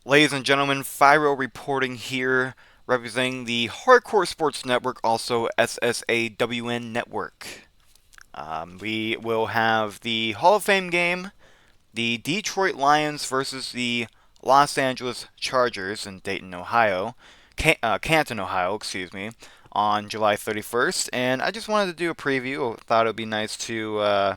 Ladies and gentlemen, Fyro reporting here, representing the Hardcore Sports Network, also SSAWN Network. We will have the Hall of Fame game, the Detroit Lions versus the Los Angeles Chargers in Dayton, Ohio, Canton, Ohio, excuse me, on July 31st. And I just wanted to do a preview. Thought it would be nice to,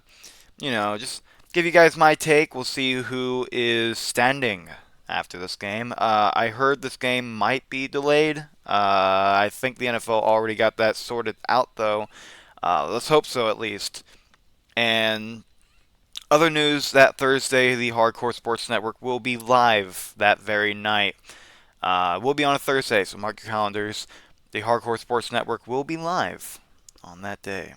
just give you guys my take. We'll see who is standing after this game. I heard this game might be delayed. I think the NFL already got that sorted out, though. Let's hope so, at least. And other news that Thursday, the Hardcore Sports Network will be live that very night. We'll be on a Thursday, so mark your calendars. The Hardcore Sports Network will be live on that day.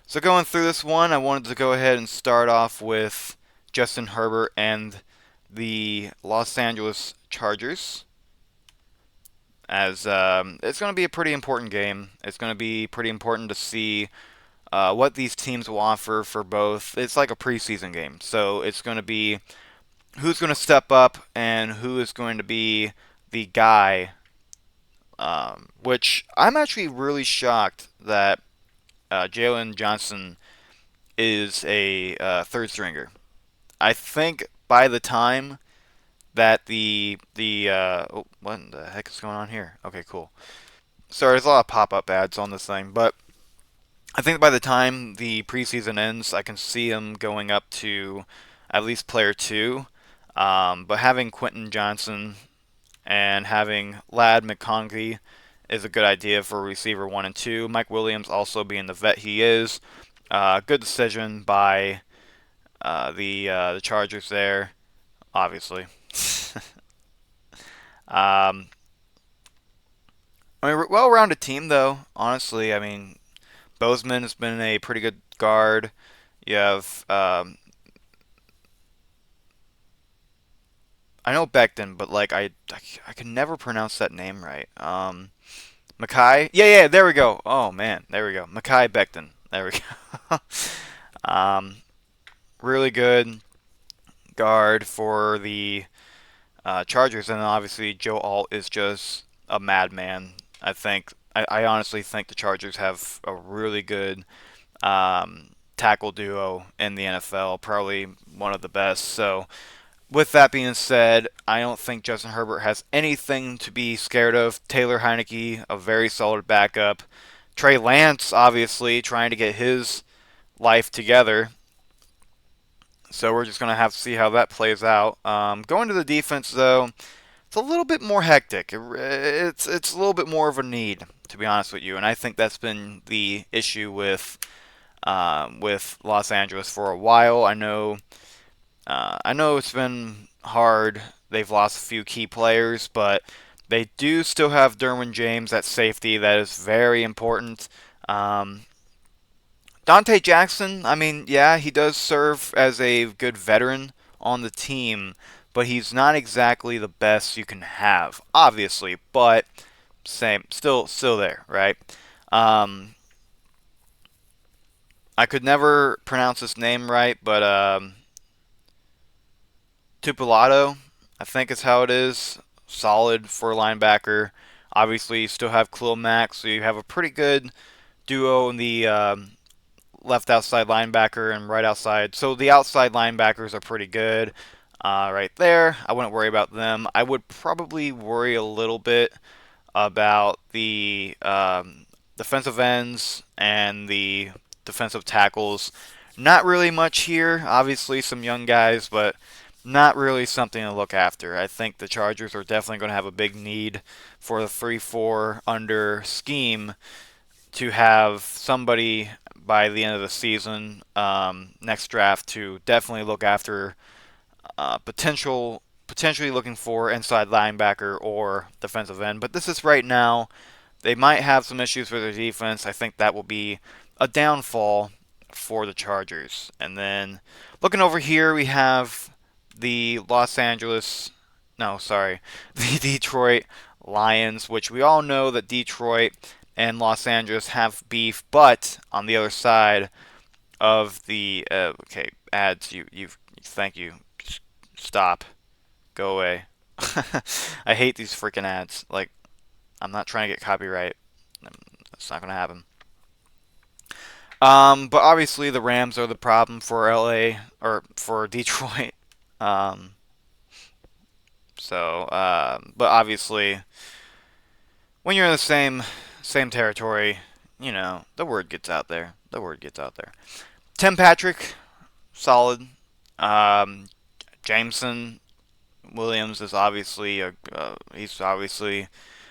So going through this one, I wanted to go ahead and start off with Justin Herbert and the Los Angeles Chargers, as it's going to be a pretty important game. It's going to be pretty important to see what these teams will offer for both. It's like a preseason game, so it's going to be who's going to step up and who is going to be the guy. Which I'm actually really shocked that Jalen Johnson is a third stringer. I think by the time that what the heck is going on here? Okay, cool. Sorry, there's a lot of pop-up ads on this thing, but I think by the time the preseason ends, I can see him going up to at least player two. But having Quentin Johnson and having Lad McConkey is a good idea for receiver one and two. Mike Williams also being the vet he is. Good decision by the Chargers there, obviously. um, I mean, well-rounded team though. Honestly, I mean, Bozeman has been a pretty good guard. You have I know Becton, but like I can never pronounce that name right. Mackay. Yeah, there we go. Oh man, there we go. Mackay Becton. There we go. um, really good guard for the Chargers, and obviously Joe Alt is just a madman. I honestly think the Chargers have a really good tackle duo in the NFL, probably one of the best. So, with that being said, I don't think Justin Herbert has anything to be scared of. Taylor Heineke, a very solid backup. Trey Lance, obviously, trying to get his life together. So we're just going to have to see how that plays out. Going to the defense, though, it's a little bit more hectic. It's a little bit more of a need, to be honest with you. And I think that's been the issue with Los Angeles for a while. I know it's been hard. They've lost a few key players, but they do still have Derwin James at safety. That is very important. Um, Dante Jackson, I mean, yeah, he does serve as a good veteran on the team, but he's not exactly the best you can have, obviously. But same, still there, right? Um, I could never pronounce his name right, but Tupulato, I think is how it is. Solid for linebacker. Obviously, you still have Khalil Mack, so you have a pretty good duo in the left outside linebacker and right outside. So the outside linebackers are pretty good right there. I wouldn't worry about them. I would probably worry a little bit about the defensive ends and the defensive tackles. Not really much here. Obviously, some young guys, but not really something to look after. I think the Chargers are definitely going to have a big need for the 3-4 under scheme to have somebody by the end of the season, next draft, to definitely look after potentially looking for inside linebacker or defensive end. But this is right now. They might have some issues with their defense. I think that will be a downfall for the Chargers. And then looking over here, we have the the Detroit Lions, which we all know that Detroit and Los Angeles have beef, but on the other side of the okay ads, you thank you, stop. Go away. I hate these freaking ads. Like, I'm not trying to get copyright. It's not gonna happen. But obviously the Rams are the problem for LA or for Detroit. Um, but obviously when you're in the same territory, the word gets out there. The word gets out there. Tim Patrick, solid. Um, Jameson Williams is obviously he's obviously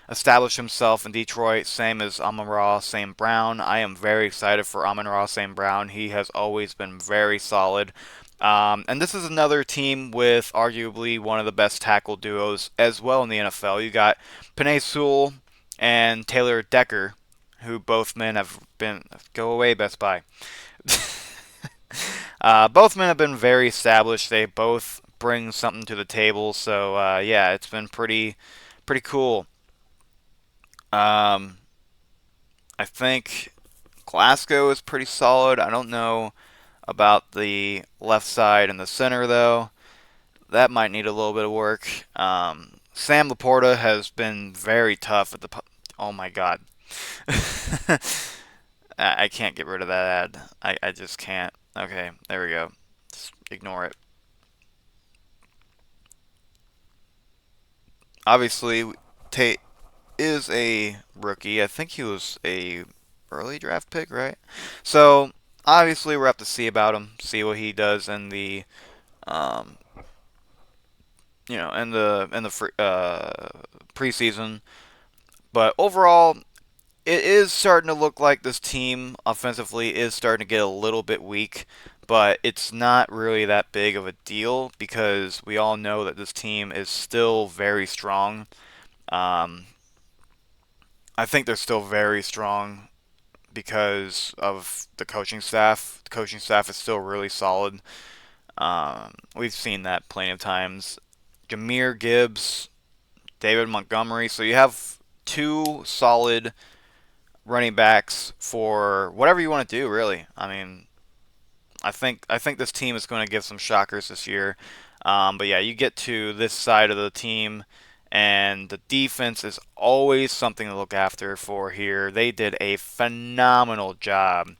established himself in Detroit, same as Amon-Ra St. Brown. I am very excited for Amon-Ra St. Brown. He has always been very solid. And this is another team with arguably one of the best tackle duos as well in the NFL. You got Penei Sewell and Taylor Decker, who both men have been. Go away, Best Buy. Both men have been very established. They both bring something to the table. So yeah, it's been pretty cool. Um, I think Glasgow is pretty solid. I don't know about the left side and the center though. That might need a little bit of work. Sam Laporta has been very tough at the. Oh my God. I can't get rid of that ad. I just can't. Okay, there we go. Just ignore it. Obviously, Tate is a rookie. I think he was a early draft pick, right? So obviously, we're have to see about him, see what he does in the, um, preseason. But overall, it is starting to look like this team offensively is starting to get a little bit weak. But it's not really that big of a deal because we all know that this team is still very strong. Um, I think they're still very strong because of the coaching staff. The coaching staff is still really solid. We've seen that plenty of times. Jameer Gibbs, David Montgomery. So you have two solid running backs for whatever you want to do. Really, I mean, I think this team is going to give some shockers this year. But yeah, you get to this side of the team, and the defense is always something to look after for here. They did a phenomenal job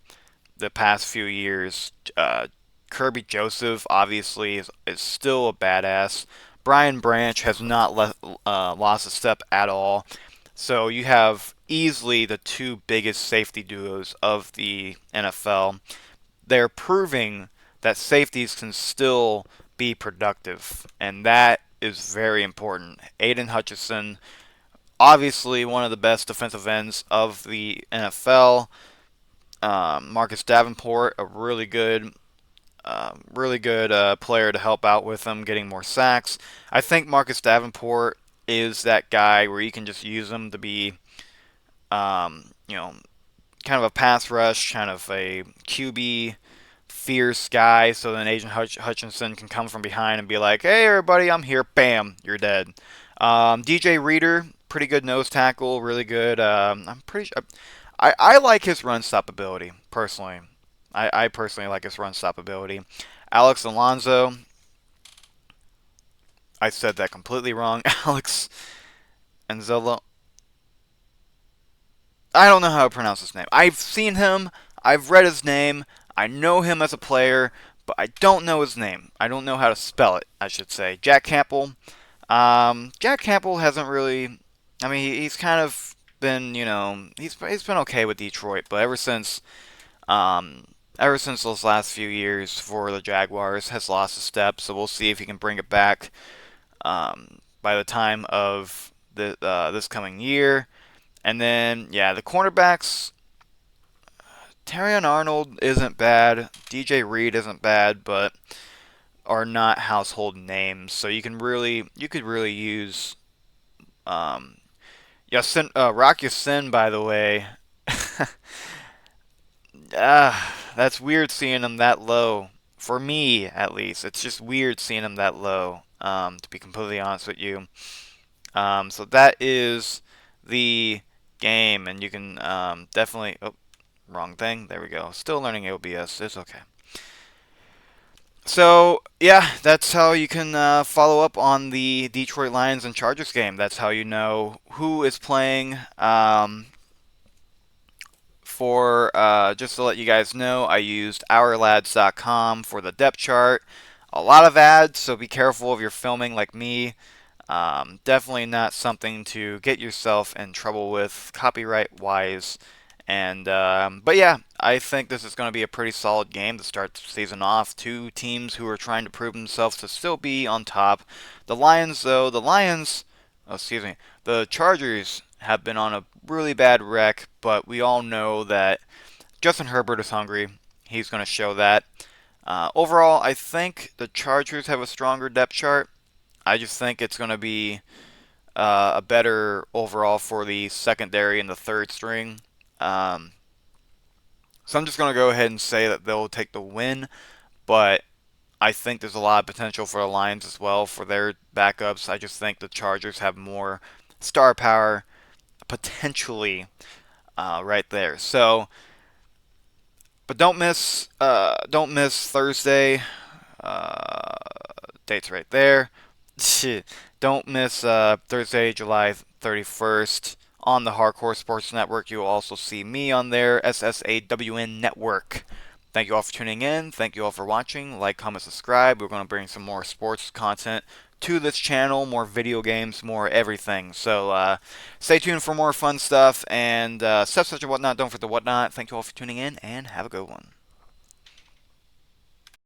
the past few years. Kirby Joseph obviously is still a badass. Brian Branch has not lost a step at all. So you have easily the two biggest safety duos of the NFL. They're proving that safeties can still be productive, and that is very important. Aiden Hutchinson, obviously one of the best defensive ends of the NFL. Marcus Davenport, a really good player to help out with them getting more sacks. I think Marcus Davenport is that guy where you can just use him to be, um, you know, kind of a pass rush, kind of a QB fierce guy. So then Agent Hutchinson can come from behind and be like, "Hey, everybody, I'm here." Bam, you're dead. DJ Reader, pretty good nose tackle, really good. I'm pretty sure. I like his run stop ability personally. I personally like his run stop ability. Alex Alonso, I said that completely wrong. Alex Anzelo. I don't know how to pronounce his name. I've seen him. I've read his name. I know him as a player, but I don't know his name. I don't know how to spell it, I should say. Jack Campbell. Jack Campbell hasn't really. I mean, he's kind of been, he's been okay with Detroit, but um, ever since those last few years for the Jaguars, has lost a step. So we'll see if he can bring it back by the time of this coming year. And then, yeah, the cornerbacks. Terrion Arnold isn't bad. DJ Reed isn't bad, but are not household names. So you could really use um, Rock Yasin, by the way. That's weird seeing him that low. For me, at least, it's just weird seeing him that low. To be completely honest with you. So that is the game, and you can definitely. Oh, wrong thing. There we go. Still learning OBS. It's okay. So yeah, that's how you can follow up on the Detroit Lions and Chargers game. That's how you know who is playing. For just to let you guys know, I used OurLads.com for the depth chart. A lot of ads, so be careful if you're filming like me. Definitely not something to get yourself in trouble with copyright wise. And but yeah, I think this is going to be a pretty solid game to start the season off. Two teams who are trying to prove themselves to still be on top. The Lions, though, oh, excuse me, the Chargers have been on a really bad wreck, but we all know that Justin Herbert is hungry. He's going to show that. Overall, I think the Chargers have a stronger depth chart. I just think it's going to be a better overall for the secondary and the third string. Um, so I'm just going to go ahead and say that they'll take the win, but I think there's a lot of potential for the Lions as well for their backups. I just think the Chargers have more star power potentially right there. So, but don't miss Thursday. Uh, Dates right there. Don't miss Thursday, July 31st on the Hardcore Sports Network. You will also see me on there, SSAWN Network. Thank you all for tuning in. Thank you all for watching. Like, comment, subscribe. We're going to bring some more sports content to this channel, more video games, more everything. So stay tuned for more fun stuff and stuff such and whatnot. Don't forget the whatnot. Thank you all for tuning in and have a good one.